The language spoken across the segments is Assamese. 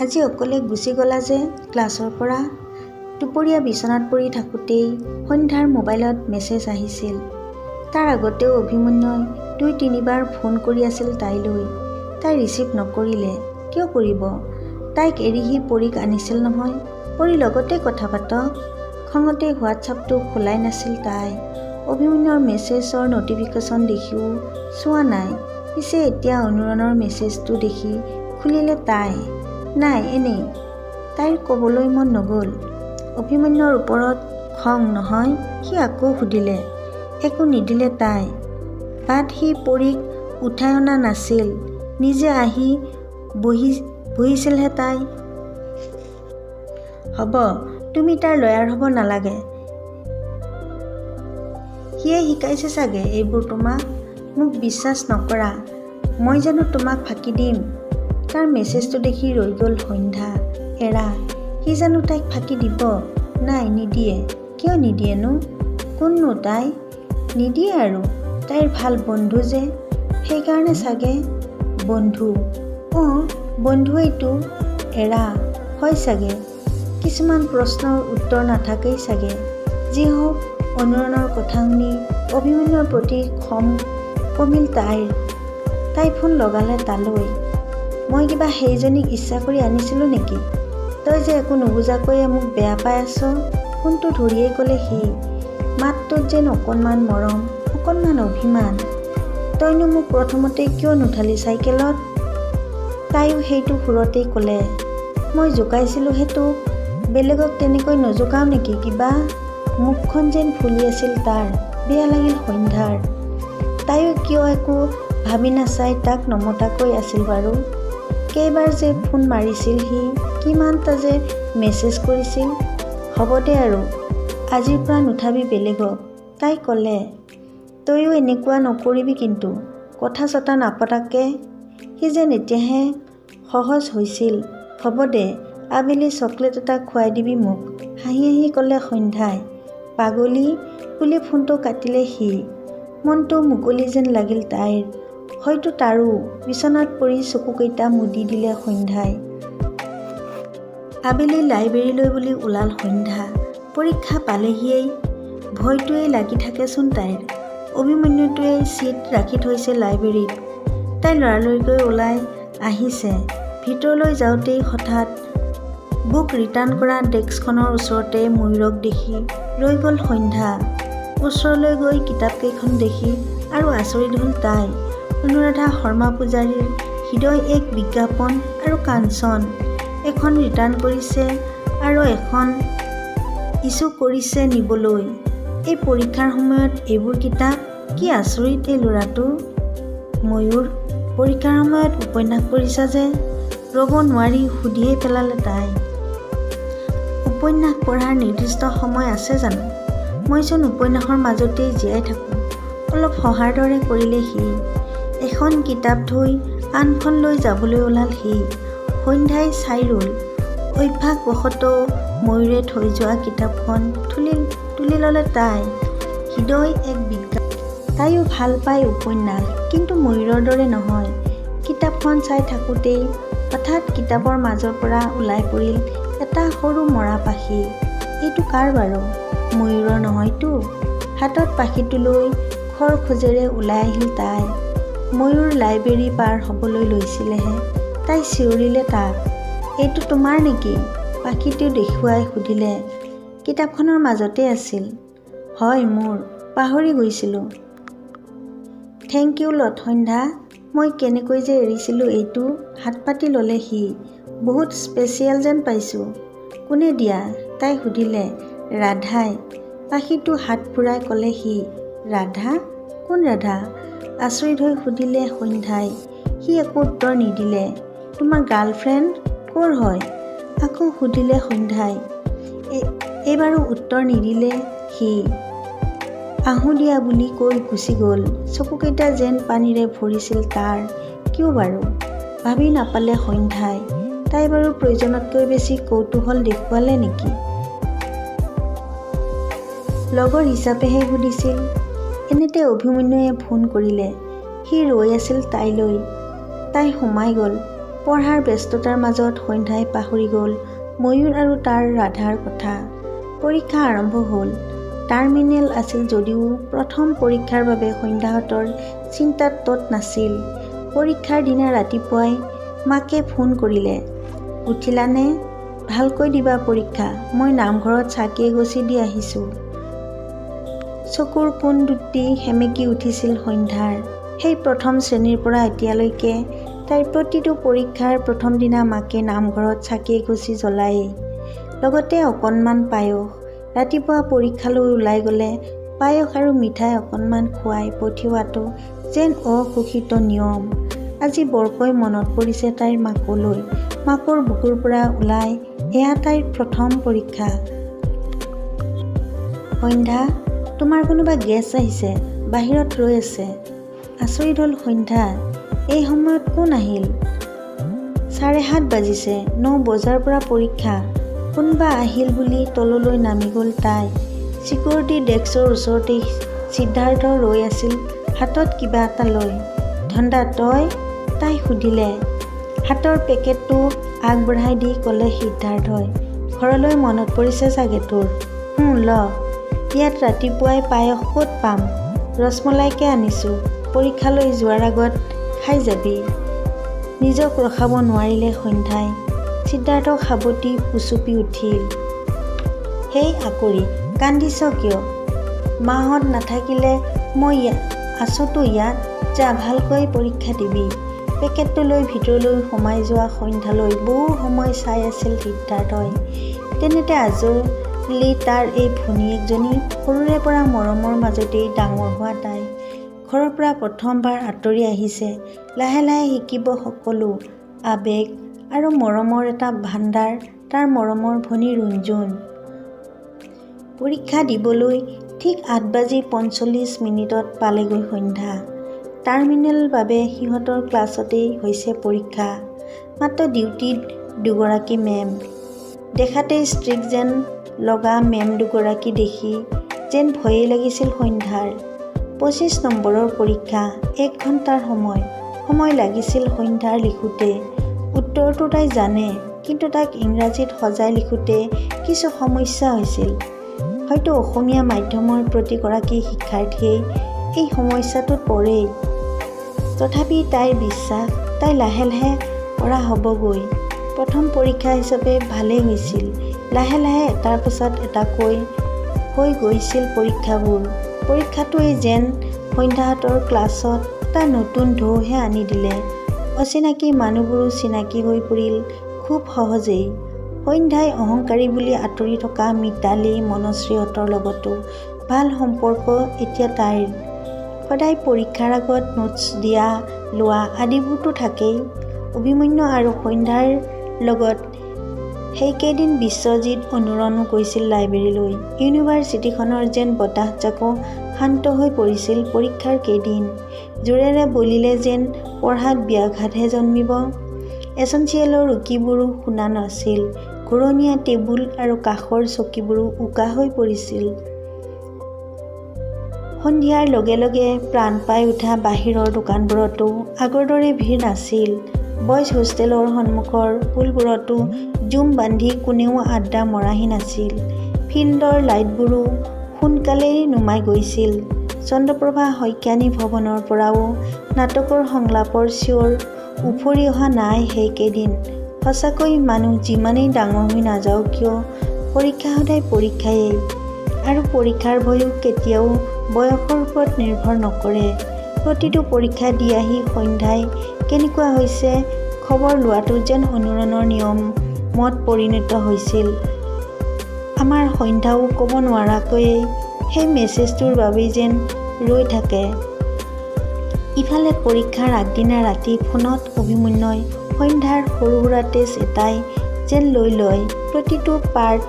আজি অকলে গুচি গ'লা যে ক্লাছৰ পৰা। দুপৰীয়া বিচনাত পৰি থাকোঁতেই সন্ধ্যাৰ মোবাইলত মেছেজ আহিছিল। তাৰ আগতেও অভিমন্যুই ২-৩বাৰ ফোন কৰি আছিল তাইলৈ। তাই ৰিচিভ নকৰিলে। কিয় কৰিব? তাইক এৰি সি পৰীক আনিছিল নহয়। পৰীৰ লগতে কথা পাতক। খঙতে হোৱাটছআপটো খোলাই নাছিল তাই। অভিমন্যুৰ মেছেজৰ ন'টিফিকেশ্যন দেখিও চোৱা নাই। পিছে এতিয়া অনুৰণৰ মেছেজটো দেখি খুলিলে তাই। নাই, এনেই। তাইৰ ক'বলৈ মন নগ'ল। অভিমন্যুৰ ওপৰত খং নহয়। সি আকৌ সুধিলে। একো নিদিলে তাই। বাট সি পৰীক উঠাই অনা নাছিল। নিজে আহি বহিছিলহে তাই। হ'ব, তুমি তাৰ লয়াৰ হ'ব নালাগে। সিয়ে শিকাইছে চাগে এইবোৰ তোমাক। মোক বিশ্বাস নকৰা। মই জানো তোমাক ফাঁকি দিম? তাৰ মেছেজটো দেখি ৰৈ গ'ল সন্ধ্যা। এৰা, সি জানো তাইক ফাঁকি দিব? নাই, নিদিয়ে। কিয় নিদিয়েনো? কোননো তাই? নিদিয়ে আৰু। তাইৰ ভাল বন্ধু যে, সেইকাৰণে চাগে। বন্ধু? অঁ, বন্ধুৱেইতো। এৰা, হয় চাগে। কিছুমান প্ৰশ্নৰ উত্তৰ নাথাকেই চাগে। যি হওক, অনুৰণৰ কথা শুনি অভিমন্যুৰ প্ৰতি খং কমিল তাইৰ। তাই ফোন লগালে তালৈ। মই কিবা সেইজনীক ইচ্ছা কৰি আনিছিলোঁ নেকি? তই যে একো নুবুজাকৈয়ে মোক বেয়া পাই আছ। ফোনটো ধৰিয়েই ক'লে সি। মাতটোত যেন অকণমান মৰম, অকণমান অভিমান। তইনো মোক প্ৰথমতে কিয় নুঠালি চাইকেলত? তাইও সেইটো সুৰতেই ক'লে। মই জোকাইছিলোঁহে তোক। বেলেগক তেনেকৈ নজোকাও নেকি কিবা? মুখখন যেন ফুলি আছিল তাৰ। বেয়া লাগিল সন্ধ্যাৰ। তাইও কিয় একো ভাবি নাচাই তাক নমতাকৈ আছিল বাৰু। কেইবাৰ যে ফোন মাৰিছিল সি, কিমানটা যে মেছেজ কৰিছিল। হ'ব দে আৰু, আজিৰ পৰা নুঠাবি বেলেগক। তাই ক'লে। তইও এনেকুৱা নকৰিবি কিন্তু। কথা চথা নাপতাকে। সি যেন এতিয়াহে সহজ হৈছিল। হ'ব দে, আবেলি চকলেট এটা খুৱাই দিবি মোক, হাঁহি হাঁহি ক'লে সন্ধ্যাই। পাগলী বুলি ফোনটো কাটিলে সি। মনটো মুকলি যেন লাগিল তাইৰ। হয়তো তাৰো। বিচনাত পৰি চকুকেইটা মুদি দিলে সন্ধ্যাই। আবেলি লাইব্ৰেৰীলৈ বুলি ওলাল সন্ধ্যা। পৰীক্ষা পালেহিয়েই। ভয়টোৱেই লাগি থাকেচোন তাইৰ। অভিমন্যুটোৱে চিট ৰাখি থৈছে লাইব্ৰেৰীত। তাই লৰালৰিকৈ ওলাই আহিছে। ভিতৰলৈ যাওঁতেই হঠাৎ বুক ৰিটাৰ্ণ কৰা ডেস্কখনৰ ওচৰতে ময়ূৰক দেখি ৰৈ গ'ল সন্ধ্যা। ওচৰলৈ গৈ কিতাপকেইখন দেখি আৰু আচৰিত হ'ল তাই। অনুৰাধা শৰ্মা পূজাৰীৰ হৃদয় এক বিজ্ঞাপন আৰু কাঞ্চন। এখন ৰিটাৰ্ণ কৰিছে আৰু এখন ইছ্যু কৰিছে নিবলৈ। এই পৰীক্ষাৰ সময়ত এইবোৰ কিতাপ? কি আচৰিত এই ল'ৰাটো। ময়ূৰ, পৰীক্ষাৰ সময়ত উপন্যাস পঢ়িছা যে? ৰ'ব নোৱাৰি সুধিয়েই পেলালে তাই। উপন্যাস পঢ়াৰ নিৰ্দিষ্ট সময় আছে জানো? মইচোন উপন্যাসৰ মাজতেই জীয়াই থাকোঁ। অলপ সহাৰ দৰে কৰিলে সি। এখন কিতাপ থৈ আনখন লৈ যাবলৈ ওলাল সি। সন্ধ্যাই চাই ৰ'ল। অভ্যাসবশতঃ ময়ূৰে থৈ যোৱা কিতাপখন তুলি ল'লে তাই। হৃদয় এক বিজ্ঞাপন। তাইও ভাল পায় উপন্যাস, কিন্তু ময়ূৰৰ দৰে নহয়। কিতাপখন চাই থাকোঁতেই হঠাৎ কিতাপৰ মাজৰ পৰা ওলাই পৰিল এটা সৰু মৰা পাখি। এইটো কাৰ বাৰু? ময়ূৰৰ নহয়তো। হাতত পাখিটো লৈ খৰ খোজেৰে ওলাই আহিল তাই। ময়ূৰ লাইব্ৰেৰী পাৰ হ'বলৈ লৈছিলেহে। তাই চিঞৰিলে তাক। এইটো তোমাৰ নেকি? পাখিটো দেখুৱাই সুধিলে। কিতাপখনৰ মাজতে আছিল। হয় মোৰ, পাহৰি গৈছিলোঁ। থেংক ইউ লথন্যা। মই কেনেকৈ যে এৰিছিলোঁ এইটো। হাত পাতি ল'লে সি। বহুত স্পেচিয়েল যেন পাইছোঁ। কোনে দিয়া? তাই সুধিলে। ৰাধাই। পাখিটো হাত ফুৰাই ক'লে সি। ৰাধা? কোন ৰাধা? আচৰিত হৈ সুধিলে সন্ধ্যাই। সি একো উত্তৰ নিদিলে। তোমাৰ গাৰ্লফ্ৰেণ্ড? ক'ৰ হয়? আকৌ সুধিলে সন্ধ্যাই। এইবাৰো উত্তৰ নিদিলে সি। আহোঁ দিয়া বুলি কৈ গুচি গ'ল। চকুকেইটা যেন পানীৰে ভৰিছিল তাৰ। কিয় বাৰু? ভাবি নাপালে সন্ধ্যাই। তাই বাৰু প্ৰয়োজনতকৈ বেছি কৌতূহল দেখুৱালে নেকি? লগৰ হিচাপেহে সুধিছিল। এনেতে অভিমন্যুৱে ফোন কৰিলে। সি ৰৈ আছিল তাইলৈ। তাই সোমাই গ'ল। পঢ়াৰ ব্যস্ততাৰ মাজত সন্ধ্যাই পাহৰি গ'ল ময়ূৰ আৰু তাৰ ৰাধাৰ কথা। পৰীক্ষা আৰম্ভ হ'ল। টাৰ্মিনেল আছিল যদিও প্ৰথম পৰীক্ষাৰ বাবে সন্ধ্যাহঁতৰ চিন্তাত তত নাছিল। পৰীক্ষাৰ দিনা ৰাতিপুৱাই মাকে ফোন কৰিলে, উঠিলানে? ভালকৈ দিবা পৰীক্ষা। মই নামঘৰত চাকি এগছি দি আহিছোঁ। চকুৰ কোণ দুটি সেমেকি উঠিছিল সন্ধ্যাৰ। সেই প্ৰথম শ্ৰেণীৰ পৰা এতিয়ালৈকে তাইৰ প্ৰতিটো পৰীক্ষাৰ প্ৰথম দিনা মাকে নামঘৰত চাকি এগছি জ্বলায়েই, লগতে অকণমান পায়স। ৰাতিপুৱা পৰীক্ষালৈ ওলাই গ'লে পায়স আৰু মিঠাই অকণমান খুৱাই পঠিওৱাটো যেন অঘোষিত নিয়ম। আজি বৰকৈ মনত পৰিছে তাইৰ মাকলৈ। মাকৰ বুকুৰ পৰা ওলাই, এয়া তাইৰ প্ৰথম পৰীক্ষা। সন্ধ্যা, তোমাৰ কোনোবা গেছ আহিছে, বাহিৰত ৰৈ আছে। আচৰিত হ'ল সন্ধ্যা, এই সময়ত কোন আহিল? 7:30 বাজিছে, 9 বজাৰ পৰা পৰীক্ষা। কোনোবা আহিল বুলি তললৈ নামি গ'ল তাই। চিকিউৰিটি ডেস্কৰ ওচৰতেই সিদ্ধাৰ্থ ৰৈ আছিল হাতত কিবা এটা লৈ। ধন্দা তই? তাই সুধিলে। হাতৰ পেকেটটো আগবঢ়াই দি ক'লে সিদ্ধাৰ্থই। ঘৰলৈ মনত পৰিছে চাগে তোৰ? ল, ইয়াত ৰাতিপুৱাই পায়স ক'ত পাম? ৰসমলাইকে আনিছোঁ, পৰীক্ষালৈ যোৱাৰ আগত খাই যাবি। নিজক ৰখাব নোৱাৰিলে সন্ধ্যাই। সিদ্ধাৰ্থক সাৱটি উচুপি উঠিল। হেই আকৰি, কান্দিছ কিয়? মাহঁত নাথাকিলে মই আছোতো ইয়াত, যা ভালকৈ পৰীক্ষা দিবি। পেকেটটো লৈ ভিতৰলৈ সোমাই যোৱা সন্ধ্যালৈ বহু সময় চাই আছিল সিদ্ধাৰ্থই। তেনেতে আজলি তাৰ এই ভনীয়েকজনী, সৰুৰে পৰা মৰমৰ মাজতেই ডাঙৰ হোৱা তাই। ঘৰৰ পৰা প্ৰথমবাৰ আঁতৰি আহিছে। লাহে লাহে শিকিব সকলো। আৱেগ আৰু মৰমৰ এটা ভাণ্ডাৰ তাৰ মৰমৰ ভনী ৰুণজুণ। পৰীক্ষা দিবলৈ ঠিক 8:45 পালেগৈ সন্ধ্যা। টাৰ্মিনেল বাবে সিহঁতৰ ক্লাছতেই হৈছে পৰীক্ষা। মাত্ৰ ডিউটিত দুগৰাকী মেম। দেখাতেই ষ্ট্ৰিক্ট যেন লগা মেম দুগৰাকী দেখি যেন ভয়েই লাগিছিল সন্ধ্যাৰ। 25 নম্বৰৰ পৰীক্ষা। 1 ঘণ্টাৰ সময় লাগিছিল সন্ধ্যাৰ লিখোঁতে। উত্তৰটো তাই জানে, কিন্তু তাক ইংৰাজীত সজাই লিখোঁতে কিছু সমস্যা হৈছিল। হয়তো অসমীয়া মাধ্যমৰ প্ৰতিগৰাকী শিক্ষাৰ্থীয়ে এই সমস্যাটোত পৰেই। তথাপি তাইৰ বিশ্বাস, তাই লাহে লাহে পৰা হ'বগৈ। প্ৰথম পৰীক্ষা হিচাপে ভালেই হৈছিল। লাহে লাহে এটাৰ পিছত এটাকৈ হৈ গৈছিল পৰীক্ষাবোৰ। পৰীক্ষাটোৱে যেন সন্ধ্যাহঁতৰ ক্লাছত এটা নতুন ঢৌহে আনি দিলে। অচিনাকি মানুহবোৰো চিনাকি হৈ পৰিল খুব সহজেই। সন্ধ্যাই অহংকাৰী বুলি আঁতৰি থকা মিতালী, মনশ্ৰীহঁতৰ লগতো ভাল সম্পৰ্ক এতিয়া তাইৰ। সদায় পৰীক্ষাৰ আগত নোটছ দিয়া লোৱা আদিবোৰতো থাকেই। অভিমন্যু আৰু সন্ধ্যাৰ লগত সেইকেইদিন বিশ্বজিৎ, অনুৰণো গৈছিল লাইব্ৰেৰীলৈ। ইউনিভাৰ্চিটিখনৰ যেন বতাহজাকো শান্ত হৈ পৰিছিল পৰীক্ষাৰ কেইদিন। জোৰেৰে বলিলে যেন পঢ়াত ব্যাঘাতহে জন্মিব। এছেঞ্চিয়েলৰ উকিবোৰো শুনা নাছিল। ঘূৰণীয়া টেবুল আৰু কাষৰ চকীবোৰো উকা হৈ পৰিছিল। সন্ধিয়াৰ লগে লগে প্ৰাণ পাই উঠা বাহিৰৰ দোকানবোৰতো আগৰ দৰে ভিৰ নাছিল। বয়জ হোষ্টেলৰ সন্মুখৰ পুলবোৰতো জুম বান্ধি কোনেও আড্ডা মৰাহি নাছিল। ফিল্ডৰ লাইটবোৰো সোনকালেই নুমাই গৈছিল। চন্দ্ৰপ্ৰভা শইকীয়ানী ভৱনৰ পৰাও নাটকৰ সংলাপৰ চিঞৰ উফৰি অহা নাই সেইকেইদিন। সঁচাকৈ মানুহ যিমানেই ডাঙৰ হৈ নাযাওক কিয়, পৰীক্ষা সদায় পৰীক্ষায়েই। আৰু পৰীক্ষাৰ ভয়ো কেতিয়াও বয়সৰ ওপৰত নিৰ্ভৰ নকৰে। প্ৰতিটো পৰীক্ষা দি আহি সন্ধ্যাই কেনেকুৱা হৈছে খবৰ লোৱাটো যেন অনুৰণৰ নিয়মত পৰিণত হৈছিল। আমাৰ সন্ধ্যাও ক'ব নোৱাৰাকৈয়ে সেই মেছেজটোৰ বাবেই যেন ৰৈ থাকে। ইফালে পৰীক্ষাৰ আগদিনা ৰাতি ফোনত অভিমন্যুই সন্ধ্যাৰ সৰু সুৰা টেষ্ট এটাই যেন লৈ লয়। প্ৰতিটো পাৰ্ট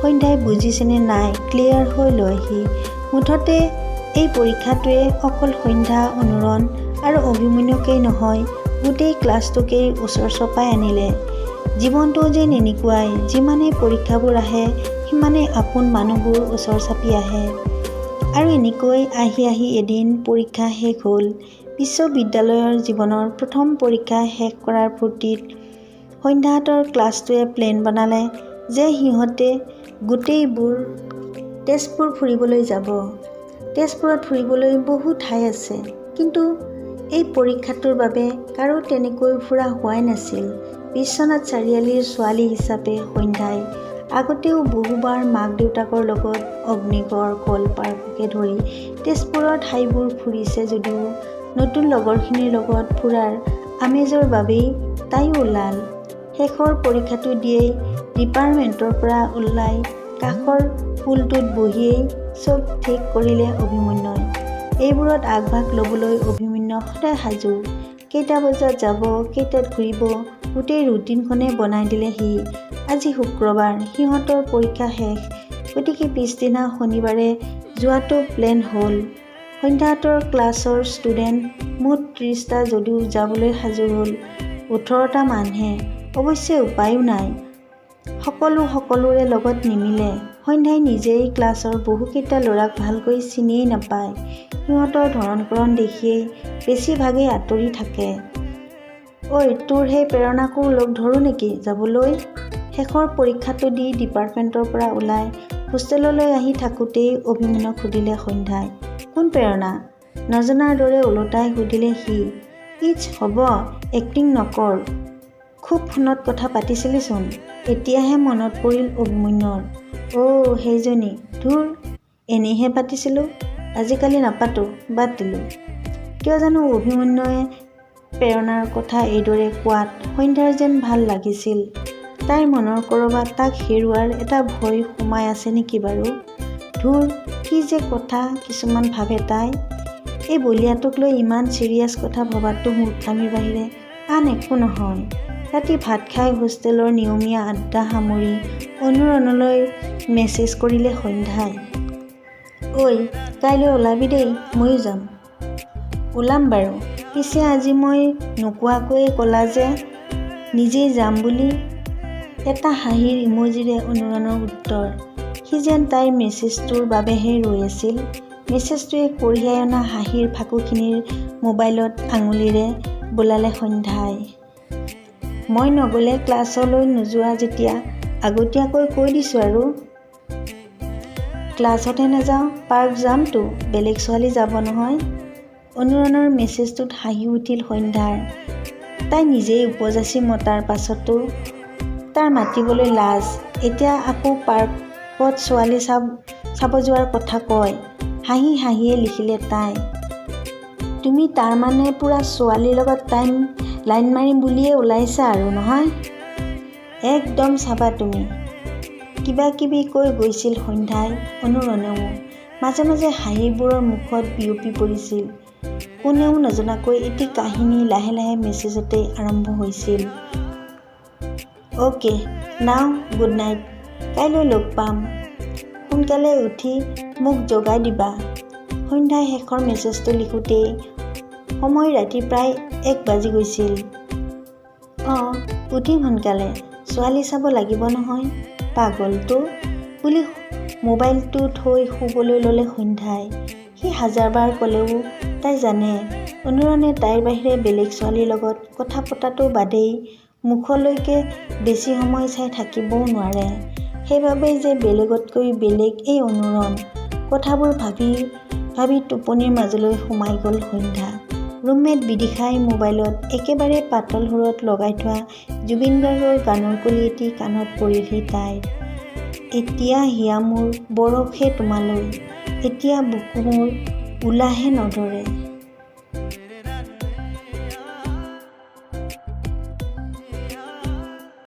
সন্ধ্যাই বুজিছেনে নাই ক্লিয়াৰ হৈ লয়হি। মুঠতে এই পৰীক্ষাটোৱে অকল সন্ধ্যা, অনুৰণ আৰু অভিমন্যুকেই নহয়, গোটেই ক্লাছটোকেই ওচৰ চপাই আনিলে। জীৱনটোও যেন এনেকুৱাই, যিমানেই পৰীক্ষাবোৰ আহে সিমানেই আপোন মানুহবোৰ ওচৰ চাপি আহে। আৰু এনেকৈ আহি আহি এদিন পৰীক্ষা শেষ হ'ল। বিশ্ববিদ্যালয়ৰ জীৱনৰ প্ৰথম পৰীক্ষা শেষ কৰাৰ ফূৰ্তিত সন্ধ্যাহঁতৰ ক্লাছটোৱে প্লেন বনালে যে সিহঁতে গোটেইবোৰ তেজপুৰ ফুৰিবলৈ যাব। তেজপুৰত ফুৰিবলৈ বহু ঠাই আছে, কিন্তু এই পৰীক্ষাটোৰ বাবে কাৰো তেনেকৈ ফুৰা হোৱাই নাছিল। বিশ্বনাথ চাৰিআলিৰ ছোৱালী হিচাপে সন্ধ্যাই আগতেও বহুবাৰ মাক দেউতাকৰ লগত অগ্নিগড়, কল পাৰ্ককে ধৰি তেজপুৰৰ ঠাইবোৰ ফুৰিছে যদিও নতুন লগৰখিনিৰ লগত ফুৰাৰ আমেজৰ বাবেই তাইও ওলাল। শেষৰ পৰীক্ষাটো দিয়েই ডিপাৰ্টমেণ্টৰ পৰা ওলাই কাষৰ পুলটোত বহিয়েই চব ঠিক কৰিলে অভিমন্যুই। এইবোৰত আগভাগ ল'বলৈ অভিমন্যু সদায় সাজু। কেইটা বজাত যাব, কেইটাত ঘূৰিব, গোটেই ৰুটিনখনে বনাই দিলে সি। আজি শুক্ৰবাৰ, সিহঁতৰ পৰীক্ষা শেষ, গতিকে পিছদিনা শনিবাৰে যোৱাটো প্লেন হ'ল। সন্ধ্যাহঁতৰ ক্লাছৰ ষ্টুডেণ্ট মুঠ 30টা যদিও যাবলৈ সাজু হ'ল 18টা মানহে। অৱশ্যে উপায়ো নাই, সকলোৰে লগত নিমিলে। সন্ধ্যাই নিজেই ক্লাছৰ বহুকেইটা ল'ৰাক ভালকৈ চিনিয়েই নাপায়। সিহঁতৰ ধৰণ-কৰণ দেখিয়েই বেছিভাগেই আঁতৰি থাকে। ঐ, তোৰ সেই প্ৰেৰণাকো লগ ধৰোঁ নেকি যাবলৈ? শেষৰ পৰীক্ষাটো দি ডিপাৰ্টমেণ্টৰ পৰা ওলাই হোষ্টেললৈ আহি থাকোঁতেই অভিমন্যুক সুধিলে সন্ধ্যাই। কোন প্ৰেৰণা? নজনাৰ দৰে ওলোটাই সুধিলে সি। ইচ হ'ব, এক্টিং নকৰ। খুব ফোনত কথা পাতিছিলিচোন। এতিয়াহে মনত পৰিল অভিমন্যুৰ। অ' সেইজনী? ধুৰ, এনেইহে পাতিছিলোঁ, আজিকালি নাপাতো, বাদ দিলোঁ। কিয় জানো অভিমন্যুৱে প্ৰেৰণাৰ কথা এইদৰে কোৱাত সন্ধ্যাৰ যেন ভাল লাগিছিল। তাইৰ মনৰ ক'ৰবাত তাক হেৰুৱাৰ এটা ভয় সোমাই আছে নেকি বাৰু? ধুৰ, কি যে কথা কিছুমান ভাবে তাই। এই বলিয়াটোক লৈ ইমান চিৰিয়াছ কথা ভবাটো মূৰ্খামিৰ বাহিৰে আন একো নহয়। ৰাতি ভাত খাই হোষ্টেলৰ নিয়মীয়া আড্ডা সামৰি অনুৰণলৈ মেছেজ কৰিলে সন্ধ্যাই। ঐ, কাইলৈ ওলাবি দেই, ময়ো যাম। ওলাম বাৰু, পিছে আজি মই নোকোৱাকৈয়ে ক'লা যে নিজেই যাম বুলি। এটা হাঁহিৰ ইমোজিৰে অনুৰণৰ উত্তৰ। সি যেন তাইৰ মেছেজটোৰ বাবেহে ৰৈ আছিল। মেছেজটোৱে কঢ়িয়াই অনা হাঁহিৰ ফাকুখিনিৰ মোবাইলত আঙুলিৰে বোলালে সন্ধ্যাই। মই নগ'লে ক্লাছলৈ নোযোৱা যেতিয়া আগতীয়াকৈ কৈ দিছোঁ আৰু। ক্লাছতহে নাযাওঁ, পাৰ্ক যামতো, বেলেগ ছোৱালী যাব নহয়। অনুৰণৰ মেছেজটোত হাঁহি উঠিল সন্ধ্যাৰ। তাই নিজেই উপযাচি মতাৰ পাছতো তাৰ মাতিবলৈ লাজ। এতিয়া আকৌ পাৰ্কত ছোৱালী চাব যোৱাৰ কথা কয়। হাঁহি হাঁহিয়ে লিখিলে তাই। তুমি তাৰমানে পুৰা ছোৱালীৰ লগত লাইন মাৰিম বুলিয়ে ওলাইছা আৰু নহয়? একদম চাবা তুমি। কিবা কিবি কৈ গৈছিল সন্ধ্যাই। অনুৰণেও মাজে মাজে হাঁহিবোৰৰ মুখত বিয়পি পৰিছিল। কোনেও নজনাকৈ এটি কাহিনী লাহে লাহে মেছেজতেই আৰম্ভ হৈছিল। অ'কে, নাও গুড নাইট, কাইলৈ লগ পাম। সোনকালে উঠি মোক জগাই দিবা। সন্ধ্যাই শেষৰ মেছেজটো লিখোঁতেই সময় ৰাতি প্ৰায় 1 বাজি গৈছিল। অঁ, উঠিম সোনকালে, ছোৱালী চাব লাগিব নহয়, পাগলটো বুলি মোবাইলটো থৈ শুবলৈ ল'লে সন্ধ্যাই। সি হাজাৰবাৰ ক'লেও তাই জানে অনুৰণে তাইৰ বাহিৰে বেলেগ ছোৱালীৰ লগত কথা পতাটো বাদেই মুখলৈকে বেছি সময় চাই থাকিবও নোৱাৰে। সেইবাবেই যে বেলেগতকৈ বেলেগ এই অনুৰণ। কথাবোৰ ভাবি ভাবি টোপনিৰ মাজলৈ সোমাই গ'ল সন্ধ্যা। ৰুমমেট বিদিশাই মোবাইলত একেবাৰে পাতল সুৰত লগাই থোৱা জুবিন গাৰ্গৰ গানৰ কলি এটি কাণত পৰিলহি তাইৰ। এতিয়া হিয়া মোৰ বৰষে তোমালৈ, এতিয়া বুকু মোৰ উলাহে নধৰে।